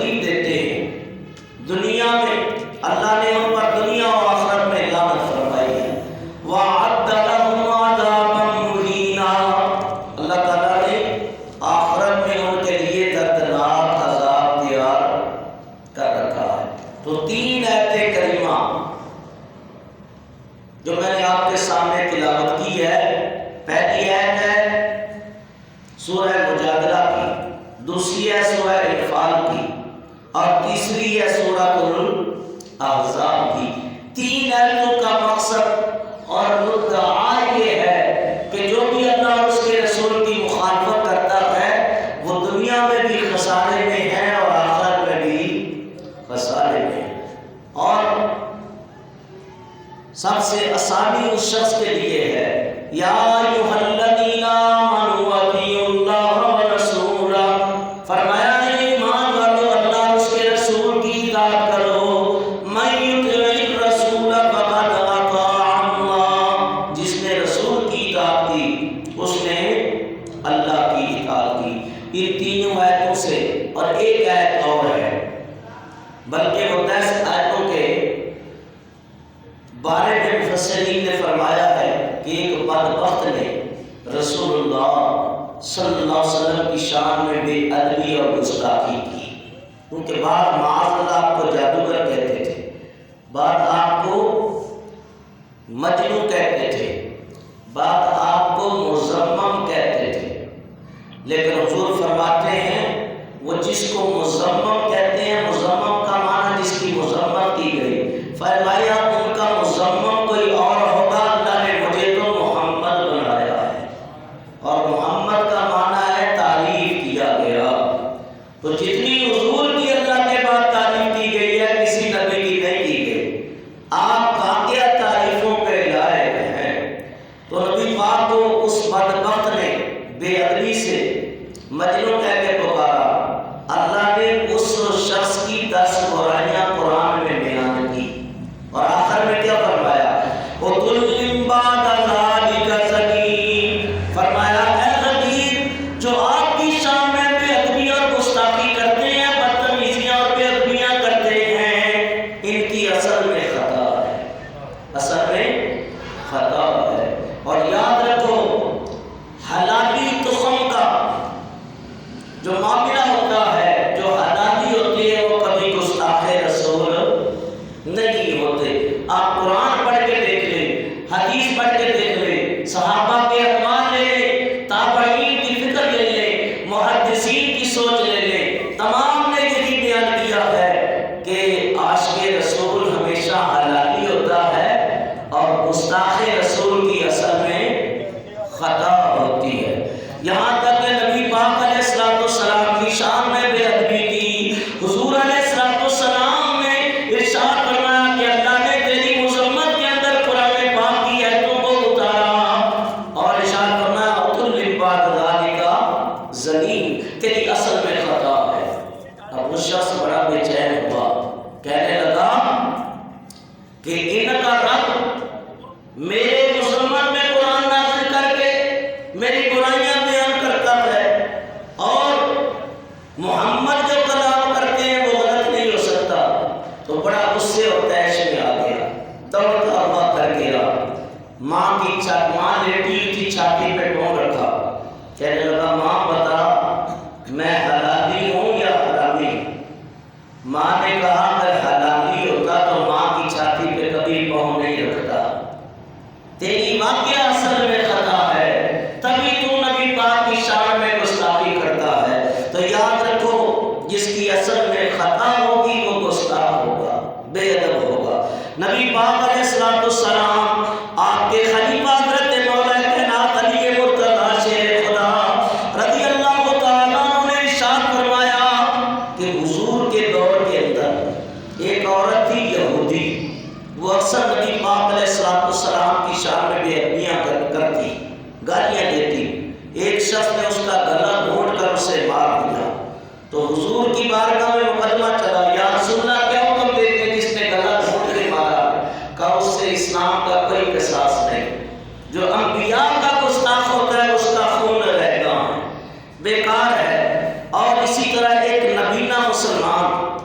تکلیف دیتے ہیں دنیا میں، اللہ نے ان پر دنیا و آخرت میں لعنت فرمائی ہے۔ وَأَعَدَّ لَهُمْ عَذَابًا مُهِينًا، اللہ تعالیٰ نے آخرت میں ان کے لیے دردناک عذاب تیار کر رکھا ہے۔ تو 3 آیتیں کریمہ جو میں نے آپ کے سامنے تلاوت کی ہے، پہلی آیت ہے سورہ مجادلہ کی، دوسری ہے سورہ انفال کی، اور تیسری ہے سورہ الاحزاب کی۔ 3 آیتوں کا مقصد اور مدعا یہ ہے کہ جو بھی اللہ اور اس کے رسول کی مخالفت کرتا ہے وہ دنیا میں بھی خسارے میں ہے اور آخرت میں بھی خسارے میں ہے۔ اور سب سے آسانی اس شخص کے لیے ہے، یا ایھا الذین آمنوا اطیعوا اللہ ورسولہ، فرمایا ایمان والو اللہ اور اس کے رسول کی اطاعت کرو۔ من یطع الرسول فقد اطاع اللہ، جس نے رسول کی اطاعت کی اس نے اللہ کی اطاعت کی۔ ان تینوں آیتوں سے، اور ایک آیت اور ہے بلکہ وہ 10 آیتوں کے بارے میں مفسرین نے فرمایا ہے کہ ایک بدبخت نے رسول اللہ صلی اللہ علیہ وسلم کی شان میں بے ادبی اور گستاخی کی، کیونکہ بعض معاذ اللہ آپ کو جادوگر کہتے تھے، بعض آپ کو مجنون کہتے تھے، بعض آپ کو مزمم کہتے تھے، لیکن حضور فرماتے ہیں وہ جس کو مزمم کہتے ہیں، مزمم کا معنی جس کی مذمت کی گئی، فرمایا ان کا مزمم کوئی اور ہوگا، اللہ نے مجھے تو محمد بنایا ہے، اور محمد کا معنی ہے تعریف کیا گیا۔ تو جتنی حضور کی اللہ کے بعد تعریف کی گئی ہے کسی نبی کی نہیں کی گئی، آپ واقعہ تعریفوں کے لائق ہیں۔ تو نبی پاک کو اس بدبخت نے بے ادبی سے مجنون کہہ کے پکارا، اللہ نے اس شخص کی 10 برائیاں قرآن میں بیان کی، اور آخر میں کیا فرمایا؟ وَقُلْ بَعْدَ ذَلِكَ زَنِيمٌ، فرمایا اے غدیر جو آپ کی شان میں بے ادبی اور گستاخی کرتے ہیں، بدتمیزیاں اور بے ادبیاں کرتے ہیں، ان کی اصل میں خطا ہے، اصل میں خطا ہے۔ اور یاد رکھو حلالی تخم کا جو معاملہ ہوتا ہے، جو حلالی ہوتی ہے، وہ کبھی گستاخ رسول نہیں ہوتے۔ آپ قرآن پڑھ کے دیکھ لیں، حدیث پڑھ کے دیکھ لیں، صحابہ کے اقوال لے لیں، تابعین کی فکر لے لیں، محدثین کی سوچ لے لیں، تمام نے یہی بیان کیا ہے کہ عاشق رسول ہمیشہ حلالی ہوتا ہے اور گستاخ رسول کی اصل میں خطا ہوتی ہے۔ یہاں تک کہ نبی پاک علیہ السلام کی شان میں بے ادبی کی، حضور علیہ السلام نے ارشاد فرمایا کہ اللہ نے تیری مذمت کے اندر قرآن پاک کی آیتوں کو اتارا، اور ارشاد فرمایا عُتُلٍّ بَعْدَ ذَلِكَ زَنِيمٌ، تیری اصل میں خطا ہے۔ اب وہ شخص بڑا بے چین ہوا، کہنے لگا کہ ان کا رب میرے مذمت میں قرآن نازل کر کے میری برائیاں بیان کرتا ہے، اور محمد جو کلام کرتے ہیں وہ غلط نہیں ہو سکتا۔ تو بڑا غصے اور طیش میں آ گیا، دوڑتا ہوا کر گیا، ماں لیٹی تھی چھاتی پہ ٹون رکھا، کہنے لگا ماں بتا میں حلالی ہوں یا حرامی؟ ماں نے کہا اگر حلالی ہوتا تو ماں کی چھاتی پہ کبھی پاؤں نہیں رکھتا، تیری واقعہ اصل میں خطا ہے، تبھی تو نبی پاک کی شان میں گستاخی کرتا ہے۔ تو یاد رکھو جس کی اصل میں خطا ہوگی وہ گستاخ ہوگا، بے ادب ہوگا۔ نبی پاک علیہ السلام آپ کے خلیفہ حضرت مولا کائنات علی مرتضیٰ شیر خدا رضی اللہ تعالیٰ عنہ نے ارشاد فرمایا کہ حضور کے دور کے اندر ایک عورت تھی یہودی، وہ اکثر نبی پاک علیہ السلام کی شان میں بے ادبیاں کرتی، گالیاں دیتی۔ ایک شخص نے اس کا گلا گھونٹ کر اسے مار دیا، تو حضور کی بارگاہ میں مقدمہ چلا، یا رسول اللہ کیا حکم دیتے جس نے گلا گھونٹ کے مارا؟ کہا اس سے اسلام کا کوئی قصاص نہیں، جو انبیاء کا گستاخ ہوتا ہے اس کا خون رہتا ہے، بیکار ہے۔ اور اسی طرح ایک نبینہ مسلمان مسلمان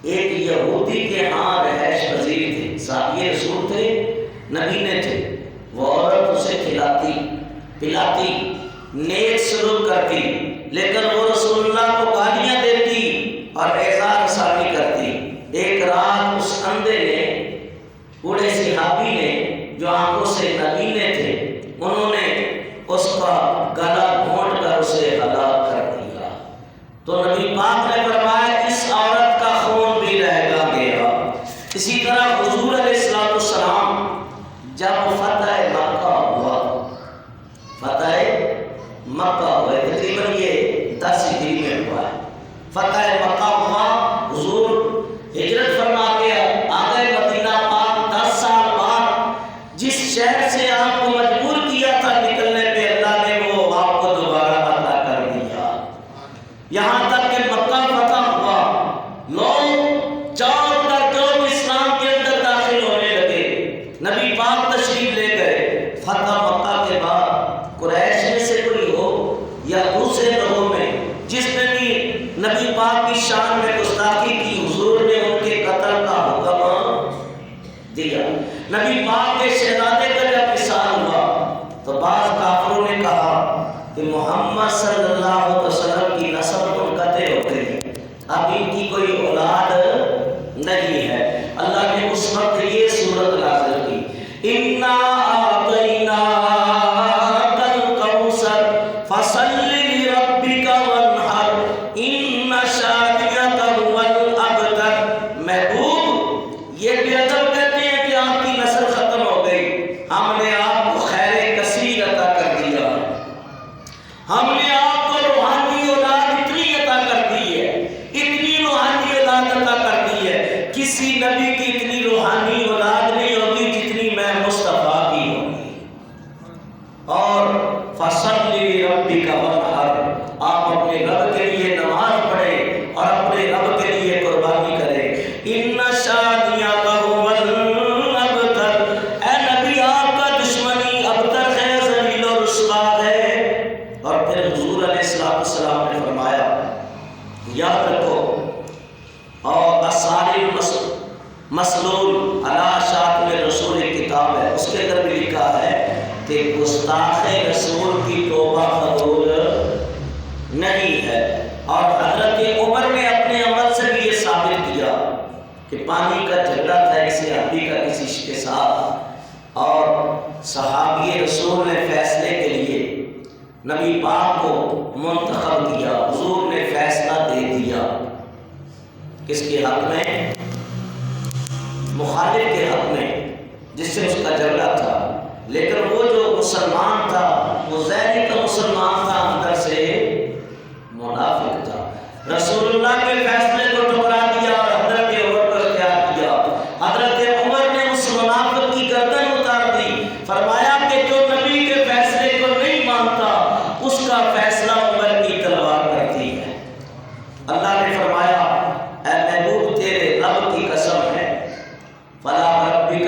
ایک یہودی کے ہاں رہائش پذیر تھے، صحابی رسول تھے، نبی نے تھے، وہ عورت اسے کھلاتی پلاتی نیک سلوک کرتی، لیکن وہ رسول اللہ کو گالیاں دیتی اور اعزار رسانی کرتی۔ ایک رات اس اندھے نے، بوڑھے صحابی نے جو آنکھوں سے نگینے تھے، انہوں نے اس کا گلا گھونٹ کر اسے ہلاک کر دیا۔ تو نبی پاک نے فرمایا اس عورت کا خون بھی رہے گا گیا۔ اسی طرح حضور علیہ السلام جب فتح مکہ ہوا، تقریباً یہ 10 ہجری میں ہوا ہے، فتح مکہ ہوا، حضور ہجرت فرما کے آ گئے مدینہ پاک۔ 10 سال بعد جس شہر سے آپ کو مجبور کیا تھا نکلنے پہ، اللہ نے وہ آپ کو دوبارہ عطا کر دیا، یہاں تک کہ مکہ فتح ہوا، لوگ چاند کا چوک اسلام کے اندر داخل ہونے لگے، نبی پاک تشریف لے گئے۔ فتح مکہ کے بعد قریش میں سے کوئی ہو یا دوسرے لوگوں میں جس نے بھی نبی پاک کی شان میں گستاخی کی، حضور نے ان کے قتل کا حکم دیا۔ نبی پاک کے شہزادے کا جب وصال ہوا تو بعض کافروں نے کہا کہ محمد صلی اللہ علیہ وسلم کی نسل منقطع ہو گئی، اب ان کی کوئی اولاد نہیں ہے۔ اللہ نے اس وقت یہ سورت نازل کی، اِنَّا أَعْطَيْنَاكَ الْكَوْثَرَ فَصَلِّ لِرَبِّكَ وَانْحَرْ إِنَّ شَانِئَكَ هُوَ الْأَبْتَرُ۔ محبوب، یہ بے ادب کہتے ہیں کہ آپ کی نسل ختم ہو گئی، ہم نے آپ کو خیر کثیر عطا کر دیا، ہم نے آپ کو روحانی اولاد اتنی عطا کر دی ہے، اتنی روحانی اولاد عطا کر دی ہے، کسی نبی کی اتنی روحانی اولاد نہیں ہوگی جتنی میں مصطفیٰ کی ہوگی۔ اور فصل لربک وانحر، آپ اپنے رب کے لیے نماز پڑھیں اور اپنے رب کے لیے قربانی کریں۔ ان شانئک هو الابتر، اے نبی آپ کا دشمنی ابتر ہے، ذلیل و رسوا ہے۔ اور پھر حضور علیہ السلام نے فرمایا، یاد رکھو، اور اساری مسلول علی شاتم رسول کتاب ہے، اس کے اندر بھی لکھا ہے کہ گستاخ رسول کی توبہ قبول نہیں ہے۔ اور حضرت عمر نے اپنے عمل سے بھی یہ ثابت کیا کہ پانی کا جھگڑا تھا ایک صحابی کا کسی کے ساتھ، اور صحابی رسول نے فیصلے کے لیے نبی پاک کو منتخب کیا، حضور نے فیصلہ دے دیا، کس کے حق میں؟ مخالف کے حق میں، جس سے اس کا جھگڑا تھا، لیکن وہ جو مسلمان تھا وہ ظاہری کا مسلمان تھا، اندر سے منافق تھا۔ رسول اللہ کے فیصلے کو ٹھکرا دیا اور حضرت عمر کو اختیار کیا۔ حضرت عمر نے اس منافق کی گردن اتار دی، فرمایا کہ جو نبی کے فیصلے کو نہیں مانتا اس کا فیصلہ عمر کی تلوار کرتی ہے۔ اللہ نے فرمایا، اے محبوب تیرے رب کی قسم ہے، فلا ربک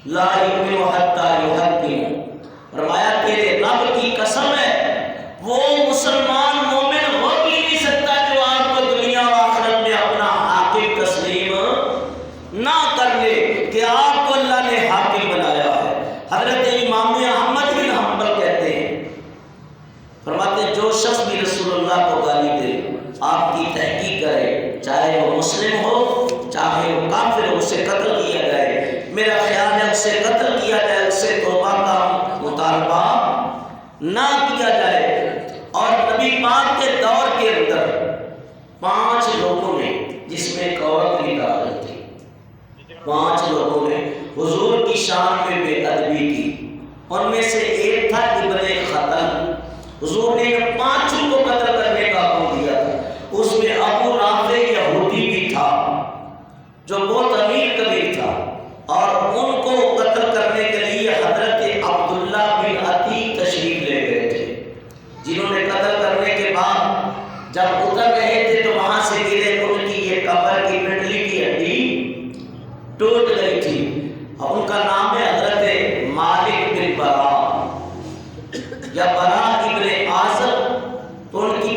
لا یؤمن حتی یحکموا، فرمایا تیرے رب کی قسم ہے، وہ مسلمان مومن ہو بھی نہیں سکتا جو آپ کو دنیا و آخرت میں اپنا حاکم تسلیم نہ کر لے، کہ آپ کو اللہ نے حاکم بنایا ہے۔ حضرت امام احمد بن حنبل کہتے ہیں، فرماتے ہیں جو شخص بھی رسول اللہ کو گالی دے، آپ کی تحقیق کرے، چاہے وہ مسلم ہو چاہے وہ کافر ہو، اسے قتل کیا جائے۔ میرا خیال ہے اسے قتل کیا جائے، اسے توبہ کا مطالبہ نہ کیا جائے۔ اور نبی پاک کے دور کے اندر 5 لوگوں نے، جس میں ایک عورت بھی داخل تھی، 5 لوگوں نے حضور کی شان میں بے ادبی کی، ان میں سے ایک تھا ابن خطل۔ حضور نے ان 5 کو قتل کرنے کا حکم دیا تھا، اس میں ابو رافع یہودی بھی تھا جو بہت امیر کبیر تھا، اور ان کو قتل کرنے کے لیے حضرت عبداللہ بن عتیق تشریف لے گئے تھے، جنہوں نے قتل کرنے کے بعد جب اتر رہے تھے تو وہاں سے گرے، ان کی یہ کمر کی پنڈلی کی ہڈی ٹوٹ گئی تھی۔ اب ان کا نام ہے حضرت مالک بن برا یا برا ابن عازب، تو ان کی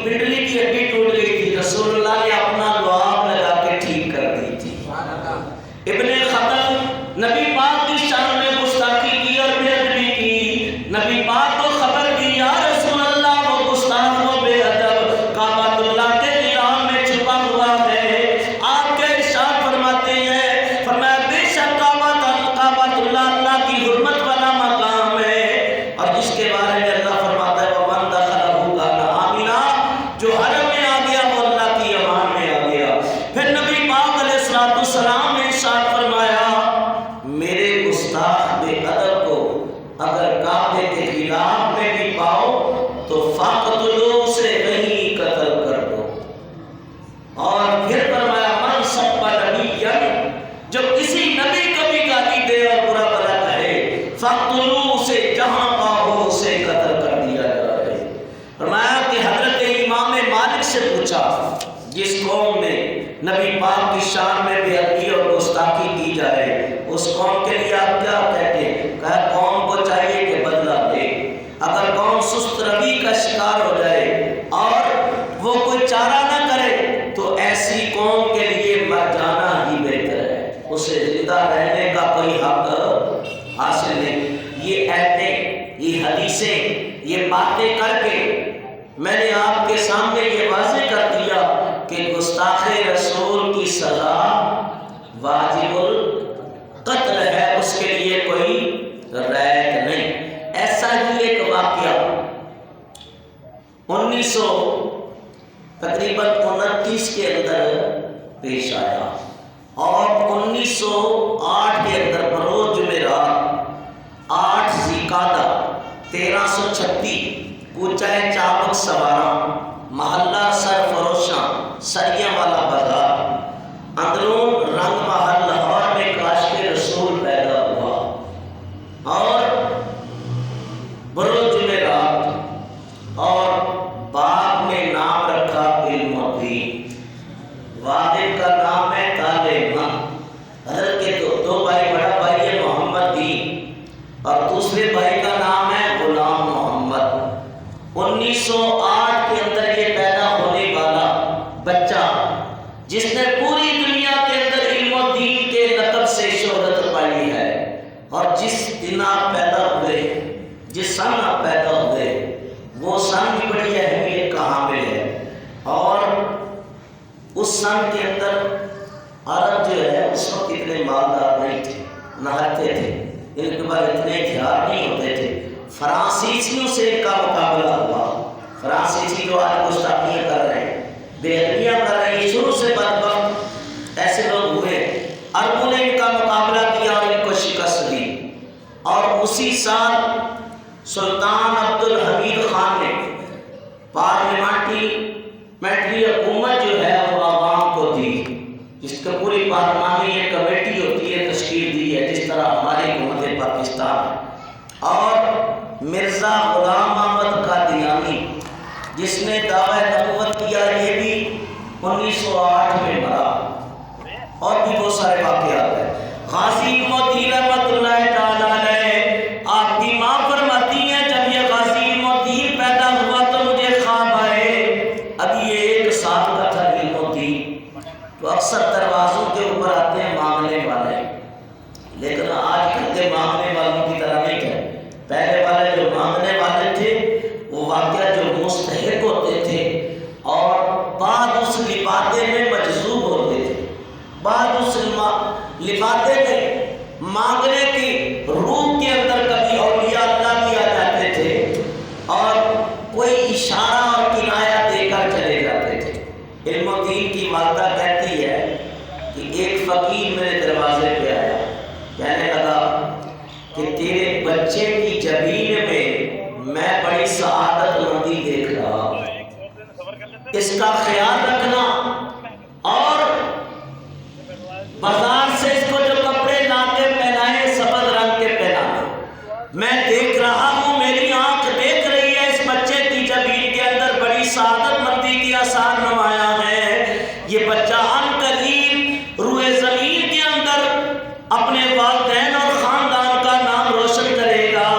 جس قوم میں نبی پاک کی شان میں بے ادبی اور گستاخی کی جائے، اس قوم کے لیے آپ کیا کہتے ہیں؟ کہا قوم کو چاہیے کہ بدلہ دے۔ اگر قوم سست روی کا شکار ہو جائے اور وہ کوئی چارہ نہ کرے تو ایسی قوم کے لیے مر جانا ہی بہتر ہے، اسے زندہ رہنے کا کوئی حق حاصل نہیں۔ یہ آیتیں، یہ حدیثیں، یہ باتیں کر کے میں نے آپ کے سامنے یہ واضح کر دیا کہ گستاخ رسول کی سزا واجب القتل ہے، اس کے لیے کوئی رعایت نہیں۔ ایسا ہی ایک واقعہ 1929 کے اندر پیش آیا اور 1908 کے اندر بروز جمعرات 8 ذی-القعدہ 1336 کوچہ چابک سوارا محلہ سرفروشاں سریاں والا بازار اندرون رنگ محل لاہور میں کاشف رسول پیدا ہوا اور بروز جمعرات اور باغ میں نام رکھا علم و دین۔ والد کا نام ہے طالب مند۔ حضرت کے دو بھائی، بڑا بھائی ہے محمد دین اور دوسرے بھائی کا نام ہے غلام محمد۔ 1908 کے اندر یہ پیدا ہونے والا بچہ جس نے پوری دنیا کے اندر علم و دین کے لقب سے شہرت پائی ہے اور جس دن آپ پیدا ہوئے، جس سن آپ پیدا ہوئے، وہ سن بھی بڑی اہمیت کا حامل ہے۔ اور اس سن کے اندر عرب جو ہے اس وقت اتنے مالدار نہیں تھے، نہتے تھے، ان کے بعد اتنے ہتھیار نہیں ہوتے تھے۔ فرانسیسیوں سے ان کا مقابلہ ہوا۔ فرانسیسی جو آج گستاخیاں کر رہے ہیں، بے ادبیاں کر رہے ہیں، شروع سے بدبخت ایسے لوگ ہوئے، عربوں نے ان کا مقابلہ کیا اور ان کو شکست دی۔ اور اسی سال سلطان عبد الحمید خان نے پارلیمنٹری حکومت جو ہے وہ عوام کو دی، جس کا پوری پارلیمانی ایک کمیٹی ہوتی ہے تشکیل دی ہے، جس طرح ہماری حکومت پاکستان۔ اور مرزا غلام محمد قادیانی جس نے دعوی نبوت کیا، یہ بھی 1908 میں مرا۔ اور بھی بہت سارے واقعات ہیں۔ غازی علم-الدین رحمۃ اللہ تعالیٰ علیہ، آپ کی ماں فرماتی ہیں جب یہ غازی علم-الدین پیدا ہوا تو مجھے خواب آئے، اب یہ 1 سال کا تھا علم-الدین، تو اکثر دروازوں کے اوپر آتے ہیں مانگنے والے، لیکن آج کل کے مانگنے والوں کی طرح نہیں ہے۔ پہلے والے جو مانگنے والے تھے وہ واقعہ جو مستحق ہوتے تھے اور بعد اس لبادے میں مجذوب ہوتے تھے، بعد اس لبادے میں مانگنے کی روح کے اندر کبھی اولیاء اللہ بھی آ جاتے تھے اور کوئی اشارہ اور کنایا دے کر چلے جاتے تھے۔ علم و دین کی والدہ کہتی ہے کہ ایک فقیر میرے دروازے پہ آیا، کہنے لگا کہ تیرے بچے کی جبین میں بڑی سعادت مندی دیکھ رہا ہوں، اس کا خیال رکھنا اور بازار سے اس کو جو کپڑے لا کے پہنائے سبز رنگ کے پہنانا۔ میں دیکھ رہا ہوں، میری آنکھ دیکھ رہی ہے، اس بچے کی جبین کے اندر بڑی سعادت مندی کی آثار نمایاں ہے۔ یہ بچہ ان قریب روئے زمین کے اندر اپنے والدین اور خاندان کا نام روشن کرے گا۔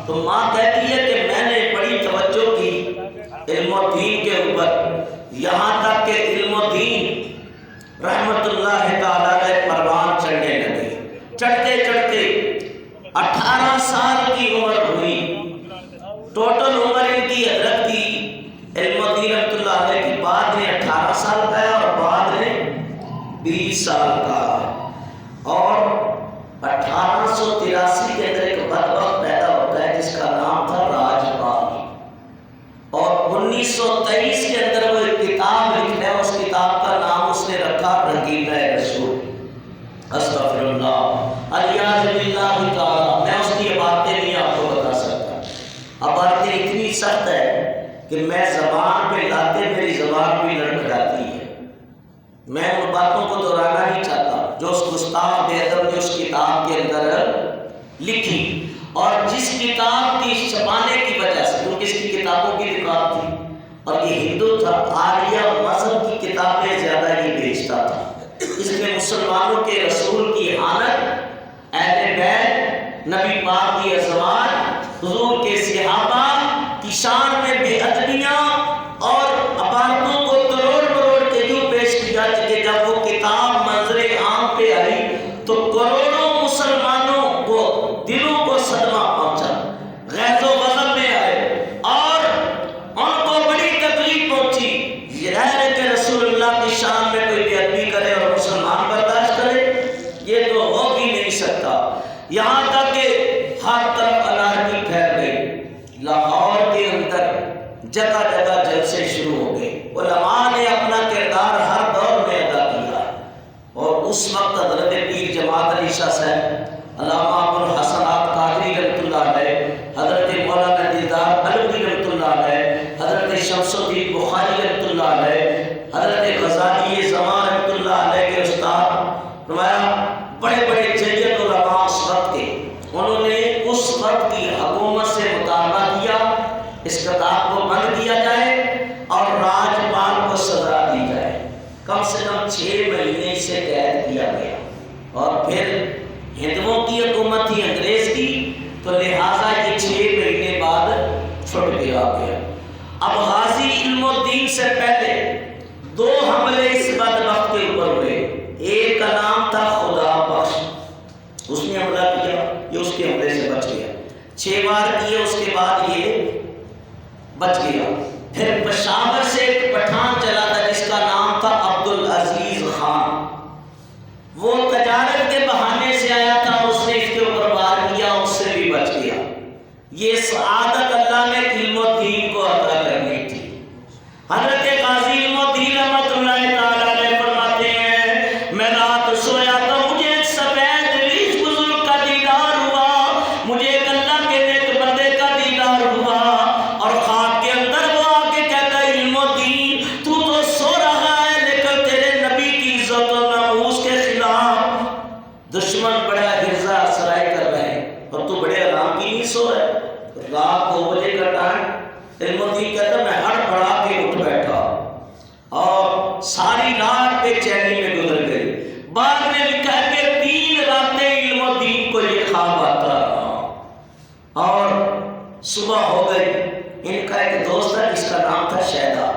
تو ماں کہتی ہے کہ میں نے بڑی توجہ کی علم و دین کے اوپر، یہاں تک کہ علم و دین رحمت اللہ تعالیٰ علیہ پروان چڑھنے لگے۔ چڑھتے چڑھتے 18 سال کی عمر ہوئی، ٹوٹل عمر ان کی حضرت کی علم و دین رحمت اللہ علیہ کی بعد نے 18 سال کا ہے اور بعد نے 20 سال کا۔ اور 1883 کے اندر ایک بدبخت پیدا ہوتا ہے جس کا نام تھا راجپال، اور 1923 کے اندر وہ ایک کتاب لکھتا ہے، اس کتاب کا نام اس نے رکھا رنگیلہ رسول۔ استغفر اللہ، الیاذ باللہ تعالی، میں اس کی باتیں نہیں آپ کو بتا سکتا۔ اب باتیں اتنی سخت ہے کہ میں زبان پہ لاتے میری زبان بھی لڑکھڑاتی ہے، میں ان باتوں کو دہرانا نہیں چاہتا جو اس گستاخ بے ادب نے اس کتاب کے اندر لکھی، اور جس کتاب کی چھپانے کی وجہ سے، کیونکہ اس کی کتابوں کی دکان تھی اور یہ ہندو تھا، آریہ مذہب کی کتابیں جس نے مسلمانوں کے رسول کی حالت، اہل بیت، نبی پاک کی ازواج، حضور کے صحابہ کی شان میں بے ادبیاں اور عبارتوں کو کروڑ کروڑ کے یوں پیش کیا کہ جب وہ کتاب منظر عام پہ آئی تو کروڑوں مسلمانوں کو دلوں کو صدمہ پہنچا، غیظ و غضب میں آئے اور ان کو بڑی تکلیف پہنچی۔ یہ ظاہر ہے کہ رسول اللہ کی شان میں کوئی بے ادبی کرے اور مسلمان برداشت کرے، یہ تو ہو بھی نہیں سکتا۔ یہاں تک کہ ہر طرف انارکی پھیل گئی، لاہور کے اندر جگہ جگہ جلسے شروع ہو گئے۔ علماء نے اپنا کردار ہر دور میں ادا کیا اور اس وقت حضرت پیر جماعت علی شاہ صاحب، علامہ ابو الحسن قادری رحمۃ اللہ علیہ، حضرت مولانا دیدار علوی رحمۃ اللہ علیہ، حضرت شمس الدین بخاری رحمۃ اللہ علیہ، حضرت غزالی زمان رحمۃ اللہ علیہ کے استاد فرمایا بڑے بڑے جید علماء اس وقت کے، انہوں نے اس وقت کی حکومت سے مطالبہ کیا اس کتاب کو بند کیا جائے اور راجپال کو سزا دی جائے، کم سے کم 6 مہینے سے قید کیا گیا۔ اور پھر ہندوؤں کی حکومت تھی انگریز کی، تو لہٰذا یہ 6 مہینے بعد چھٹ گیا۔ اب غازی علم الدین سے پہلے 2 حملے اس بدبخت کے اوپر ہوئے۔ ایک کا نام تھا خدا بخش، اس نے حملہ کیا، یہ اس کے حملے سے بچ گیا، 6 بار کیے، اس کے بعد یہ بچ گیا۔ پھر پشاور سے ایک پٹھان چلا تھا جس کا نام تھا عبدالعزیز خان، وہ تجارت کے بہانے سے آیا تھا، اس نے اس کے اوپر وار کیا، اس سے بھی بچ گیا۔ یہ سعادت اللہ نے علم الدین کو عطا کرنی تھی۔ حضرت غازی علم الدین رحمۃ اللہ تعالیٰ علیہ فرماتے ہیں میں رات سویا تو مجھے ایک سفید ریش بزرگ کا دیدار ہوا، مجھے ایک اللہ کے نیک بندے کا دیدار ہوا، اور خواب کے اندر وہ آ کے کہتا ہے علم الدین تو سو رہا ہے لیکن تیرے نبی کی عزت و ناموس کے خلاف دشمن بڑا ہرزہ سرائی کر رہے ہیں اور تو بڑے آرام کی نہیں سو رہے۔ رات 2 بجے کا ٹائم، علم الدین کہتا میں ہڑ بڑا کے اٹھ بیٹھا اور ساری رات بے چینی میں گزر گئی۔ بعد میں لکھا ہے کہ 3 راتیں علم الدین کو یہ خواب آتا رہا اور صبح ہو گئی۔ ان کا ایک دوست ہے جس کا نام تھا شیدا،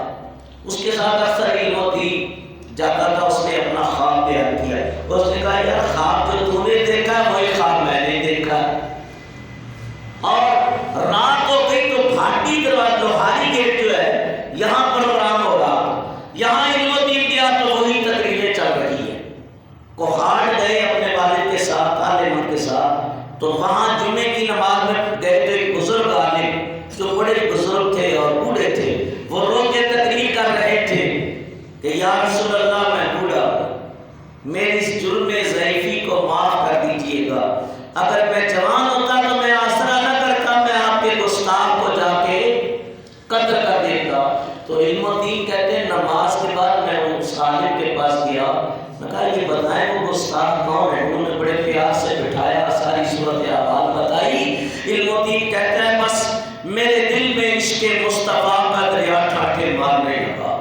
اس کے ساتھ اکثر علم الدین جاتا تھا، اس نے اپنا خواب بیان کیا۔ اس نے کہا یار خواب جو تو نے دیکھا ہے وہی خواب میں نے دیکھا ہے۔ اور رات ہو گئی تو بھاٹی دروازہ لوہاری گیٹ جو ہے یہاں پروگرام ہو رہا، یہاں علم الدین گیا تو وہی تقریریں چل رہی ہیں۔ کوہاڑ گئے اپنے والد کے ساتھ، عالم کے ساتھ، تو وہاں جمعے کی نماز میں گئے تو ایک بزرگ عالم جو بڑے بزرگ تھے اور بوڑھے تھے، وہ رو کے تقریر کر رہے تھے کہ یا رسول اللہ میں بوڑھا ہوں، میری اس جرم ضعیفی کو معاف کر دیجئے گا، اگر میں جوان ہوتا تو میں آسرا نہ کرتا، میں آپ کے گستاخ کو جا کے قتل کر دیتا۔ تو علم الدین کہتے ہیں نماز کے بعد میں اس عالم کے پاس گیا، میں کہا یہ بتائیں وہ گستاخ کون ہے؟ انہوں نے بڑے پیار سے بٹھایا، ساری صورت احوال بتائی۔ علم الدین کہتا ہے بس میرے دل میں عشق مصطفیٰ کا دریا ٹھاٹھے مارنے لگا،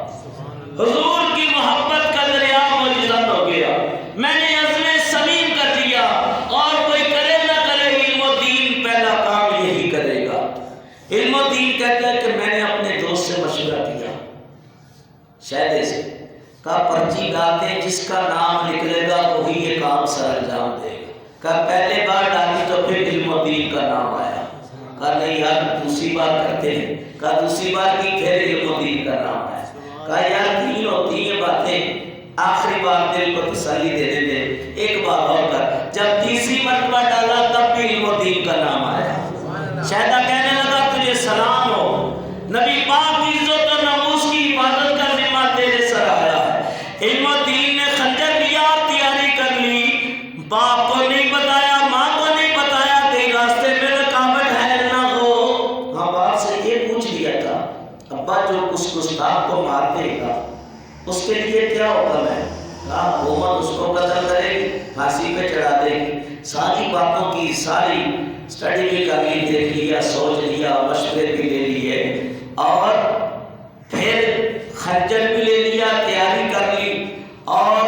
حضور کی محبت کا دریا معجزت ہو گیا، میں نے عزم صمیم کر لیا، اور کوئی کرے نہ کرے علم الدین پہلا کام یہی کرے گا۔ علم الدین کہتا ہے کہ میں نے اپنے دوست سے مشورہ کیا، شہدے سے، کہا پرچی ڈال دیں جس کا نام نکلے گا وہی یہ کام سر انجام دے گا۔ کہا پہلے بار ڈالی تو پھر علم الدین کا نام آیا، کہا نہیں یار دوسری بار کرتے ہیں، کہا دوسری بار کی پھر علم الدین کا نام آیا، کہا یار 3 ہوتی ہیں باتیں، آخری بار دل کو تسلی دینے دے، ایک بار اور کر۔ جب تیسری مرتبہ ڈالا تب بھی علم الدین کا نام آیا۔ شہدا کہنے لگا تجھے سلام ہو، نبی پاک کی عزت و ناموس کی حفاظت کا ذمہ تیرے سر آیا ہے۔ علم الدین نے خنجر لیا اور تیاری کر لی، باپ کو نہیں بتایا، ماں کو نہیں بتایا، کہیں راستے میں رکاوٹ ہے نہ ہو۔ ہاں باپ سے یہ پوچھ لیا تھا ابا جو اس گستاخ کو مار دے گا اس کے لیے کیا حکم ہے؟ کہا حکومت اس کو قتل کرے گی، پھانسی پہ چڑھا دے گی۔ ساری باتوں کی ساری اسٹڈی بھی کر لی، دیکھ لیا، سوچ لیا، مشورے بھی لے لیے، اور پھر خنجر بھی لے لیا، تیاری کر لی، اور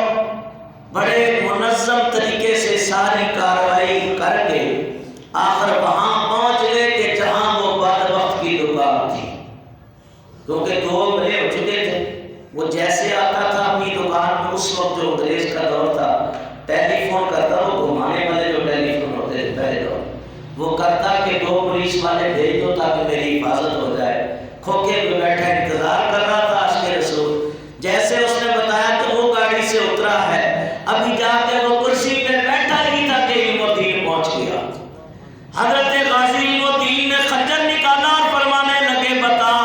آتا تھا اپنی دکان میں، اس وقت جو انگریز کا دور تھا، ٹیلی فون کرتا، وہ گھمانے والے جو ٹیلی فون ہوتے تھے پہلے دور، وہ کرتا کہ 2 پولیس والے بھیج دو تاکہ میری حفاظت ہو جائے۔ کھوکے پہ بیٹھا انتظار کر رہا تھا عاشق رسول۔ جیسے اس نے بتایا کہ وہ گاڑی سے اترا ہے، ابھی جا کے وہ کرسی پہ بیٹھا ہی تھا کہ علم الدین پہنچ گیا۔ حضرت غازی علم الدین نے خنجر نکالا اور فرمانے لگے، بتا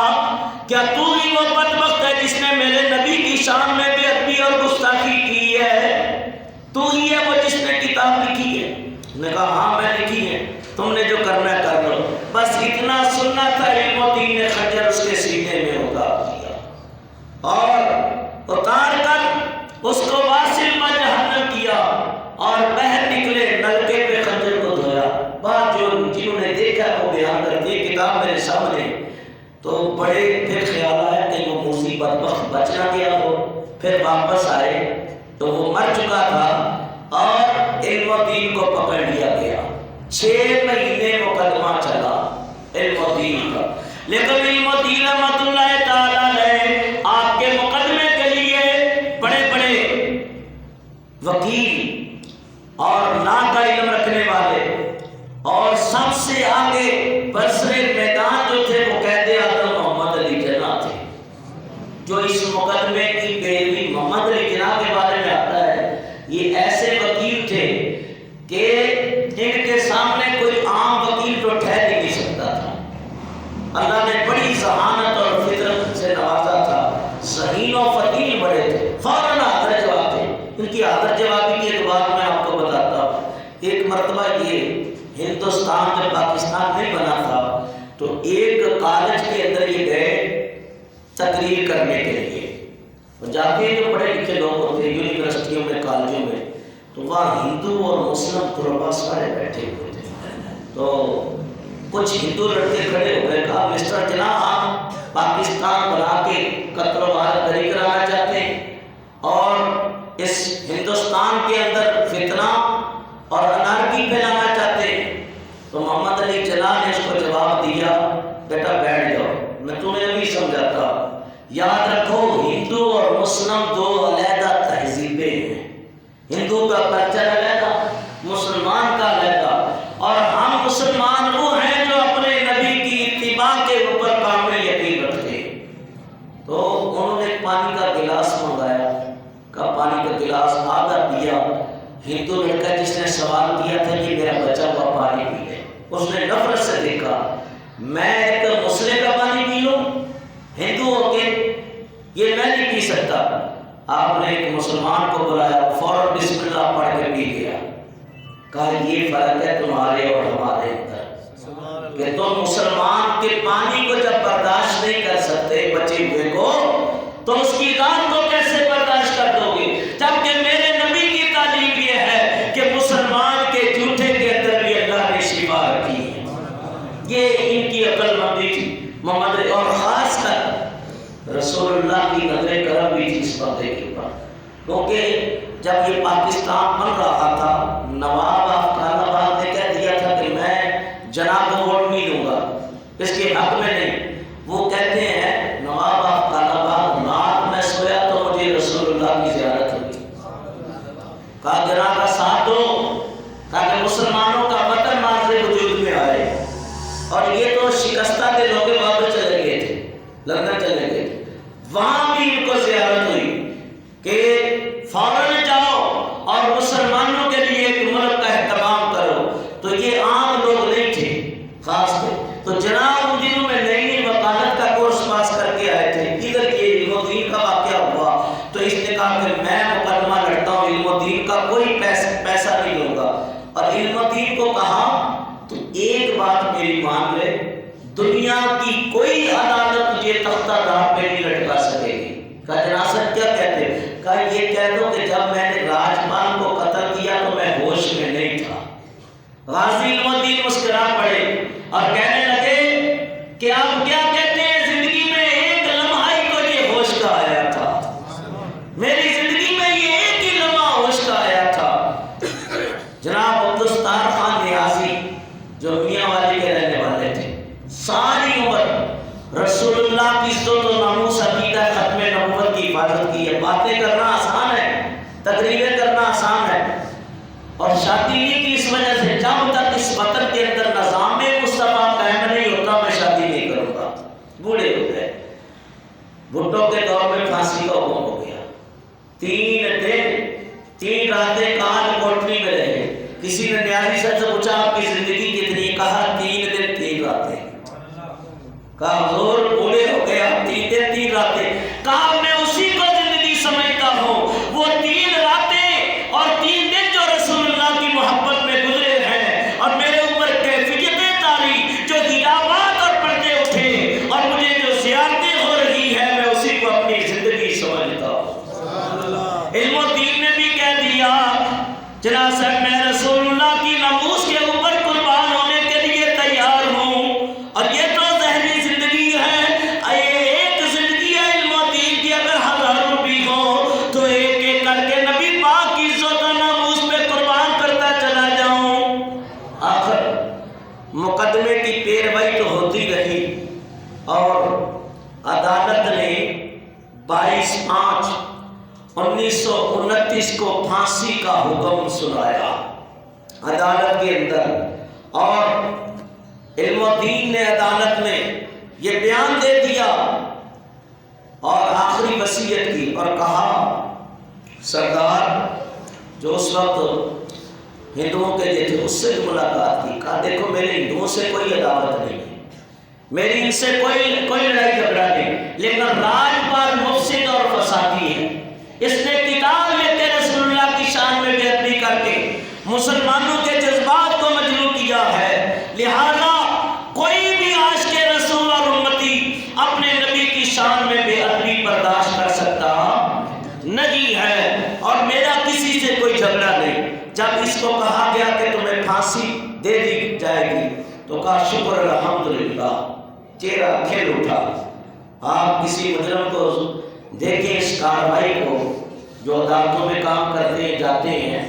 کیا تو ہی وہ بدبخت ہے جس نے میرے نبی کی شان میں بے ادبی اور گستاخی کی ہے؟ تو ہی ہے وہ جس نے کتاب لکھی ہے؟ اس نے کہا ہاں میں لکھی ہے، تم نے جو کرنا ہے کر لو۔ بس اتنا سننا تھا، علم الدین نے خنجر اس کے سینے میں اتار دیا اور اتار کر اس کو واصل جہنم کیا اور باہر نکلے، نلکے پہ خنجر کو دھویا۔ بات جو جنہوں نے دیکھا وہ بیان کرتے، کتاب میرے سامنے، تو بڑے پھر خیال آیا کہ وہ مصیبت بدبخت بچ نہ گیا ہو۔ پھر واپس آئے تو وہ مر چکا تھا اور علم الدین کو پکڑ لیا گیا۔ 6 مہینے مقدمہ چلا علم الدین کا، لیکن علم الدین رحمۃ اللہ تعالیٰ علیہ آپ کے مقدمے کے لیے بڑے بڑے وکیل اور لا کا علم رکھنے والے اور سب سے آگے برسر میدان جو تھے وہ قید اعظم محمد علی جناح تھے، جو اس مقدمے کی پیروی محمد علی جناح کے بارے میں آتا ہے۔ یہ ایسے وکیل تھے کہ جن کے سامنے کوئی عام وکیل تو ٹھہر ہی نہیں سکتا تھا۔ اللہ نے بڑی ذہانت اور فطرت سے نوازا تھا، ذہین و فتیل بڑے تھے، فوراً حاضر جواب تھے۔ ان کی حاضر جوابی کی ایک بات میں آپ کو بتاتا ہوں۔ ایک مرتبہ یہ ہندوستان میں پاکستان نہیں بنا تھا تو ایک کالج کے اندر یہ گئے تقریر کرنے کے لیے، اور جاتے جو پڑھے لکھے لوگ ہوتے یونیورسٹیوں میں کالجوں میں، تو وہاں ہندو اور مسلم طلباء سارے بیٹھے ہوئے تھے۔ تو کچھ ہندو لڑکے کھڑے ہو گئے، کہا مسٹر جناح آپ پاکستان بنا کے قتل و غارت گری کرانا چاہتے ہیں اور اس ہندوستان کے اندر فتنہ اور انارکی پھیلانا چاہتے ہیں؟ تو محمد علی جناح نے اس کو جواب دیا، بیٹا بیٹھ جاؤ، میں تمہیں ابھی سمجھاتا ہوں۔ یاد رکھو ہندو اور مسلم 2 علیحدہ تہذیبیں ہیں، ہندو کا کلچر علیحدہ، مسلمان کا علیحدہ، اور ہم مسلمان وہ ہیں جو اپنے نبی کی اتباع کے اوپر کامل یقین رکھتے ہیں۔ تو انہوں نے پانی کا گلاس منگایا، کہا پانی کا گلاس آدھا پیا۔ ہندو لڑکا جس نے سوال کیا تھا کہ میرا بچہ ہوا پانی پی لے، اس نے نفرت سے دیکھا، میں ایک مسلم کا پانی پی لوں ہندو ہو کے؟ یہ میں نہیں پی سکتا۔ آپ نے ایک مسلمان کو بلایا، فوراً بسم اللہ پڑھ کے پی گیا۔ کہا یہ فرق ہے تمہارے اور ہمارے اندر کہ تم مسلمان کے پانی کو جب برداشت نہیں کر سکتے بچے ہوئے کو، تو اس کی ذات کو کیسے برداشت کر دو گے؟ جبکہ میرے نبی کی تعلیم یہ ہے کہ مسلمان کے جھوٹے کے اندر بھی اللہ نے شفا رکھی ہے۔ یہ ان کی عقل مندی تھی محمد، اور خاص کر رسول اللہ کی نظر کرم بھی تھی اس پردے کے اوپر، کیونکہ جب یہ پاکستان بن رہا تھا نواب افغان آباد نے کہہ دیا تھا کہ میں جناب کو ووٹ نہیں دوں گا، اس کے حق میں نہیں۔ وہ کہتے ہیں نواب افغان آباد رات میں سویا تو مجھے رسول اللہ کی زیارت ہوئی، کہا جناب کا ساتھ دو تاکہ مسلمانوں کا وطن معاشرے وجود میں آئے۔ اور یہ تو شکستہ کے لوگ واپس چلے گئے تھے، لندن چلے گئے تھے، وہاں بھی ان کو زیارت ہوئی کہ فوراً جاؤ اور مسلمانوں کے لیے ایک ملک کا اہتمام کرو۔ تو یہ عام لوگ نہیں تھے، خاص تھے۔ تو جناب ان دنوں میں نئی نئی وکالت کا کورس پاس کر کے آئے تھے، ادھر یہ علم الدین کا واقعہ ہوا تو اس نے کہا کہ میں مقدمہ لڑتا ہوں، علم الدین کا کوئی پیسہ نہیں لوں گا۔ اور علم الدین کو کہا تو ایک بات میری مان لے، دنیا کی کوئی عدالت تجھے تختہ دار پہ نہیں لٹکا سکے گی۔ کہا جناب کیا کہتے ہیں؟ کہا یہ کہہ دو کہ جب میں نے راجپال کو قتل کیا تو میں ہوش میں نہیں تھا۔ غازی علم الدین مسکرا پڑے اور کہنے لگے کہ آپ کیا کہتے ہیں، زندگی میں ایک لمحہ ہی کو یہ ہوش کا آیا تھا، میری زندگی میں یہ ایک ہی لمحہ ہوش کا آیا تھا۔ جناب عبدالستار خان نیازی جو میاں والی کے رہنے والے تھے، ساری عمر رسول اللہ کی عزت و ناموس عقیدہ ختم نبوت کی حفاظت کی ہے، باتیں کرنا آسان ہے، تقریریں کرنا آسان ہے، اور شادی نہیں کی اس وجہ سے جب تک اس وطن کے اندر نظام مصطفیٰ قائم نہیں ہوتا میں شادی نہیں کروں گا۔ بوڑھے ہو گئے، بھٹو کے دور میں پھانسی کا حکم ہو گیا، 3 دن 3 راتیں کان کوٹری میں رہے۔ کسی نے نیازی صاحب سے پوچھا آپ کی زندگی کتنی؟ کہا 3 دن 3 راتیں۔ کہا حضور بوڑھے ہو گئے آپ 3 دن 3 راتیں؟ کہا میں اسی کو زندگی سمجھتا ہوں، وہ 3 راتیں اور 3 دن جو رسول اللہ کی محبت میں گزرے ہیں اور میرے اوپر کیفیتیں تاری، جو ہجابات اور پردے اٹھے اور مجھے جو زیارتیں ہو رہی ہے، میں اسی کو اپنی زندگی سمجھتا ہوں۔ علم و دین نے بھی کہہ دیا جناب صاحب میں رسول اللہ کی ناموس کے اوپر قربان ہونے کے لیے تیار ہوں، اور یہ تو ظاہری زندگی ہے، یہ ایک زندگی ہے علم و دین کی، اگر ہزاروں بھی ہو تو ایک ایک کر کے نبی پاک کی عزت و ناموس پہ قربان کرتا چلا جاؤں۔ آخر مقدمے کی پیروائی تو ہوتی رہی اور عدالت نے 22/5/1929 کو پھانسی کا حکم سنایا عدالت کے اندر، اور علم و دین نے عدالت میں یہ بیان دے دیا اور آخری وصیت کی اور کہا سردار جو اس وقت ہندوؤں کے جو تھے اس سے ملاقات کی، کہا دیکھو میرے ہندوؤں سے کوئی عداوت نہیں ہے، میری ان سے کوئی لڑائی جھگڑا نہیں، لیکن راجپال مفسد اور فسادی ہے، اس نے کتاب لکھ کے رسول اللہ کی شان میں بے ادبی کر کے مسلمانوں کے جذبات کو مجروح کیا ہے، لہذا کوئی بھی عاشق رسول اور امتی اپنے نبی کی شان میں بے ادبی برداشت کر سکتا نہیں ہے، اور میرا کسی سے کوئی جھگڑا نہیں۔ جب اس کو کہا گیا کہ تمہیں پھانسی دے دی جائے گی تو کہا شکر الحمدللہ، چہرہ کھل اٹھا۔ آپ کسی مجرم کو دیکھیں اس کارروائی کو، جو عدالتوں میں کام کرتے ہیں جاتے ہیں،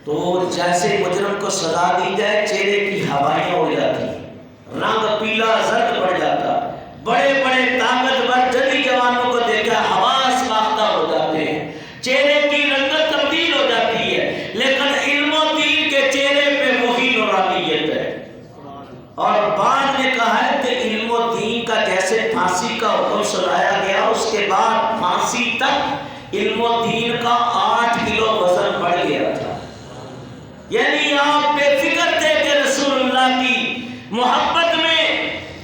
تو جیسے مجرم کو سزا دی جائے چہرے کی ہوائیں اڑ جاتی ہیں، رنگ پیلا زرد پڑ جاتا، بڑے بڑے طاقتور جنگی جوانوں کو دیکھا حواس باختہ ہو جاتے ہیں، چہرے کی رنگت تبدیل ہو جاتی ہے، لیکن علم و دین کے چہرے پہ وہی نورانیت ہے۔ اور بعد میں کہا ہے کہ علم و دین کا جیسے پھانسی کا حکم سنایا گیا، اس کے بعد پھانسی تک علم و دین کا 8 کلو وزن بڑھ گیا تھا، یعنی آپ بے فکر تھے کہ رسول اللہ کی محبت میں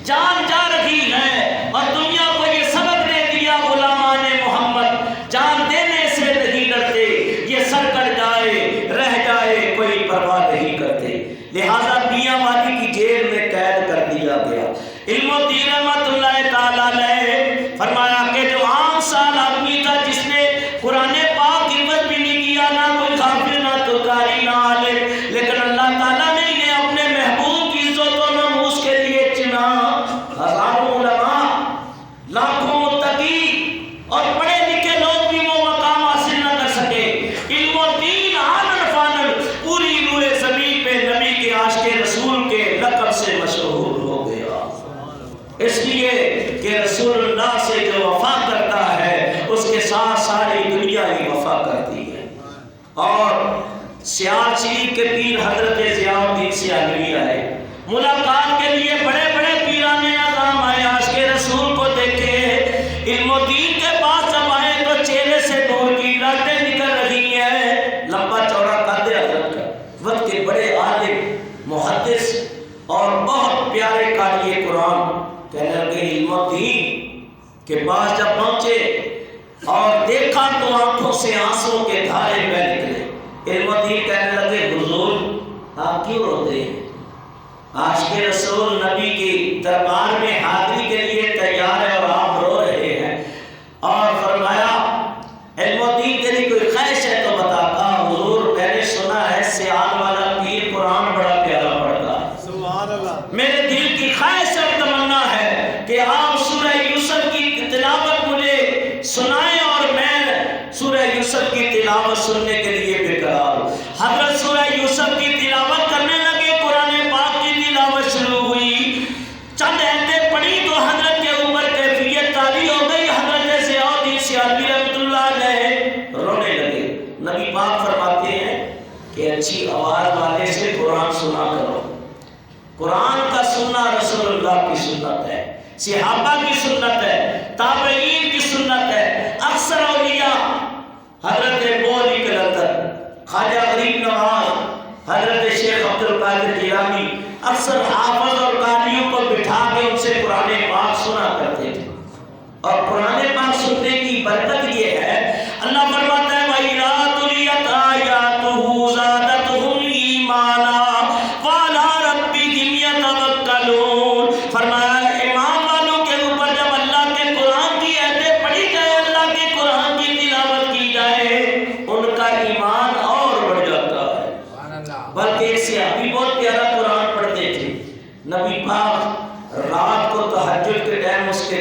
جان جا رہی ہے، اور دنیا کو یہ سبق دے دیا غلامان محمد جان دینے سے نہیں ڈرتے، یہ سر کٹ جائے رہ جائے کوئی پرواہ نہیں کرتے، لہذا میاں والی کی جیل میں قید کر دیا گیا۔ علم و دین رحمۃ اللہ تعالیٰ علیہ فرمایا کہ جو عام سال آدمی تھا جس نے قرآن پاک کی حفظ بھی نہیں کیا، نہ کوئی حافظ نہ تو قاری نہ عالم، لیکن اللہ تعالیٰ نے انہیں اپنے محبوب کی عزت و ناموس کے لیے چنا۔ ہزاروں علماء، لاکھوں متقی اور پڑھے لکھے لوگ بھی وہ مقام حاصل نہ کر سکے، علم و دین عالم فانل پوری روئے زمین پہ نبی کے عاشق رسول کے لقب سے مشہور ہو گیا، اس لیے کہ رسول اللہ سے جو وفا کرتا ہے اس کے ساتھ ساری دنیا ہی وفا کرتی ہے۔ اور سیال شریف کے پیر حضرت ضیاء الدین سیالوی آئے، ملاقات کے لیے بڑے بڑے پیران اعظام آئے، عاشق رسول کو دیکھے، علم و دین کے پاس جب آئے تو چہرے سے نور کی لاٹیں نکل رہی ہیں، لمبا چوڑا قد حضرت کا، وقت کے بڑے عالم محدث اور بہت پیارے قاری قرآن، کہنے لگے علم و دین کے پاس جب پہنچے اور دیکھا تو آنکھوں سے آنسوں کے دھارے بہہ نکلے۔ علم و دین کہنے لگے حضور آپ کیوں روتے ہیں؟ عاشق رسول نبی کی دربار میں حاضری کے لیے تیار ہے اور آپ رو رہے ہیں، اور فرمایا علم و دین تیری کوئی خواہش ہے تو بتا۔ کہا حضور میں نے سنا ہے سیال والا پیر قرآن بڑا پیارا پڑھتا ہے، سبحان اللہ، میرے دل کی خواہش اور تمنا ہے کہ آپ سورہ یوسف کی تلاوت مجھے سنائیں اور میں سورہ یوسف کی تلاوت سننے کے لیے بے قرار ہوں۔ حضرت سورہ یوسف کی تلاوت کرنے لگے، قرآن پاک کی تلاوت شروع ہوئی، چند آیتیں پڑھی تو حضرت کے اوپر کیفیت تاری ہو گئی۔ حضرت ضیاء الدین سیالوی رحمۃ اللہ علیہ نبی پاک فرماتے ہیں کہ اچھی آواز والے سے قرآن سنا کرو. قرآن کا سننا رسول اللہ کی سنت ہے، صحابہ کی سنت ہے، تابعین کی سنت ہے. اکثر اولیاء حضرت بولی کلندر، خواجہ غریب نواز، حضرت شیخ عبد القادر جیلانی اکثر حافظ اور قاریوں کو بٹھا کے ان سے قرآن پاک سنا کرتے تھے. اور قرآن پاک سننے کی برکت یہ ہے، اللہ فرماتا ہے وَإِذَا تُلِيَتْ آيَاتُهُ زَادَتْهُمْ إِيمَانًا وَعَلَىٰ رَبِّهِمْ يَتَوَكَّلُونَ. فرمایا ایمان والوں کے اوپر جب اللہ کے قرآن کی آیتیں پڑھی جائے، اللہ کے قرآن کی تلاوت کی جائے، ان کا ایمان اور بڑھ جاتا ہے. بلکہ ایک صحابی بہت پیارا قرآن پڑھتے تھے. نبی پاک رات کو تہجد کے ٹائم اس کے